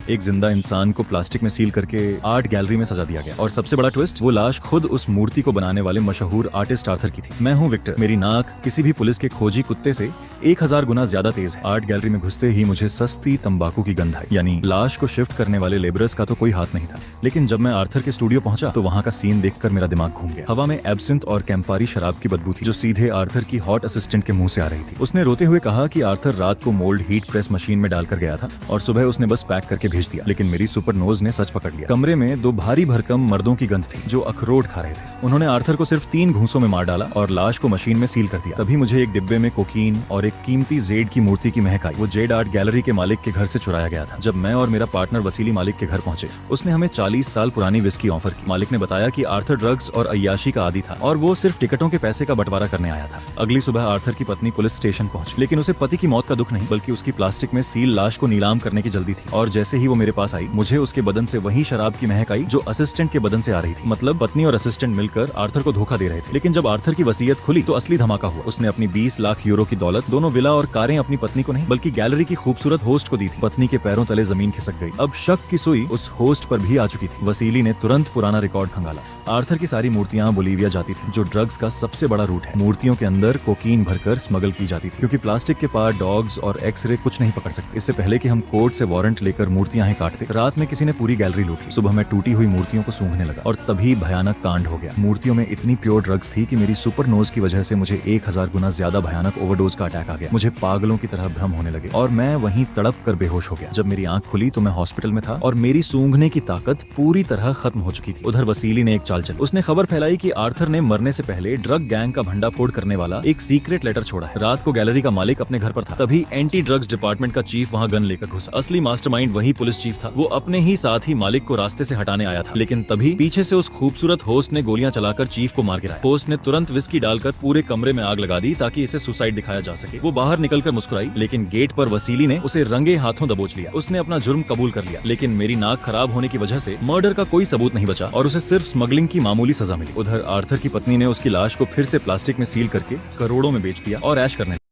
एक जिंदा इंसान को प्लास्टिक में सील करके आर्ट गैलरी में सजा दिया गया। और सबसे बड़ा ट्विस्ट, वो लाश खुद उस मूर्ति को बनाने वाले मशहूर आर्टिस्ट आर्थर की थी। मैं हूँ विक्टर। मेरी नाक किसी भी पुलिस के खोजी कुत्ते से 1000 गुना ज्यादा तेज है। आर्ट गैलरी में घुसते ही मुझे सस्ती तंबाकू की गंध आई, यानी लाश को शिफ्ट करने वाले लेबरर्स का तो कोई हाथ नहीं था। लेकिन जब मैं आर्थर के स्टूडियो पहुंचा तो वहां का सीन देखकर मेरा दिमाग घूम गया। हवा में एब्सिंथ और कैंपारी शराब की बदबू थी, जो सीधे आर्थर की हॉट असिस्टेंट के मुंह से आ रही थी। उसने रोते हुए कहा कि आर्थर रात को मोल्ड हीट प्रेस मशीन में डालकर गया था और सुबह उसने बस पैक करके भेज दिया। लेकिन मेरी सुपर नोज ने सच पकड़ लिया। कमरे में 2 भारी भरकम मर्दों की गंध थी जो अखरोट खा रहे थे। उन्होंने आर्थर को सिर्फ 3 घूंसों में मार डाला और लाश को मशीन में सील कर दिया। तभी मुझे एक डिब्बे में कोकीन और एक कीमती जेड की मूर्ति की महक आई। वो जेड आर्ट गैलरी के मालिक के घर से चुराया गया था। जब मैं और मेरा पार्टनर वसीली मालिक के घर पहुंचे, उसने हमें 40 साल पुरानी विस्की ऑफर की। मालिक ने बताया कि आर्थर ड्रग्स और अय्याशी का आदी था और वो सिर्फ टिकटों के पैसे का बंटवारा करने आया था। अगली सुबह आर्थर की पत्नी पुलिस स्टेशन पहुंची, लेकिन उसे पति की मौत का दुख नहीं, बल्कि उसकी प्लास्टिक में सील लाश को नीलाम करने की जल्दी थी। और जैसे ही वो मेरे पास आई, मुझे उसके बदन से वही शराब की महक आई जो असिस्टेंट के बदन से आ रही थी। मतलब पत्नी और असिस्टेंट मिलकर आर्थर को धोखा दे रहे थे। लेकिन जब आर्थर की वसीयत खुली तो असली धमाका हुआ। उसने अपनी 20 लाख यूरो की दौलत, दोनों विला और कारें अपनी पत्नी को नहीं बल्कि गैलरी की खूबसूरत होस्ट को दी थी। पत्नी के पैरों तले जमीन खिसक गई। अब शक की सुई उस होस्ट पर भी आ चुकी थी। वसीली ने तुरंत पुराना रिकॉर्ड खंगाला। आर्थर की सारी मूर्तियां बोलीविया जाती थी, जो ड्रग्स का सबसे बड़ा रूट है। मूर्तियों के अंदर कोकीन भरकर स्मगल की जाती थी, क्योंकि प्लास्टिक के पार डॉग्स और एक्सरे कुछ नहीं पकड़ सकते। इससे पहले कि हम कोर्ट से वारंट लेकर मूर्तियां ही काटते, रात में किसी ने पूरी गैलरी लूट ली। सुबह मैं टूटी हुई मूर्तियों को सूंघने लगा और तभी भयानक कांड हो गया। मूर्तियों में इतनी प्योर ड्रग्स थी कि मेरी सुपर नोज की वजह से मुझे 1000 गुना ज्यादा भयानक ओवरडोज का अटैक आ गया। मुझे पागलों की तरह भ्रम होने लगे और मैं वहीं तड़प कर बेहोश हो गया। जब मेरी आंख खुली तो मैं हॉस्पिटल में था और मेरी सूंघने की ताकत पूरी तरह खत्म हो चुकी थी। उधर वसीली ने एक चाल चली। उसने खबर फैलाई कि आर्थर ने मरने से पहले ड्रग गैंग का भंडाफोड़ करने वाला एक सीक्रेट लेटर छोड़ा है। रात को गैलरी का मालिक अपने घर पर था, तभी एंटी ड्रग्स डिपार्टमेंट का चीफ वहां गन लेकर घुसा। असली मास्टरमाइंड वही पुलिस चीफ था। वो अपने ही साथ ही मालिक को रास्ते से हटाने आया था। लेकिन तभी पीछे से उस खूबसूरत होस्ट ने गोलियां चलाकर चीफ को मार गिराया। होस्ट ने तुरंत विस्की डालकर पूरे कमरे में आग लगा दी ताकि इसे सुसाइड दिखाया जा सके। वो बाहर निकलकर मुस्कुराई, लेकिन गेट पर वसीली ने उसे रंगे हाथों दबोच लिया। उसने अपना जुर्म कबूल कर लिया, लेकिन मेरी नाक खराब होने की वजह से मर्डर का कोई सबूत नहीं बचा और उसे सिर्फ स्मगलिंग की मामूली सजा मिली। उधर आर्थर की पत्नी ने उसकी लाश को फिर से प्लास्टिक में सील करके करोड़ों में बेच दिया और ऐश करने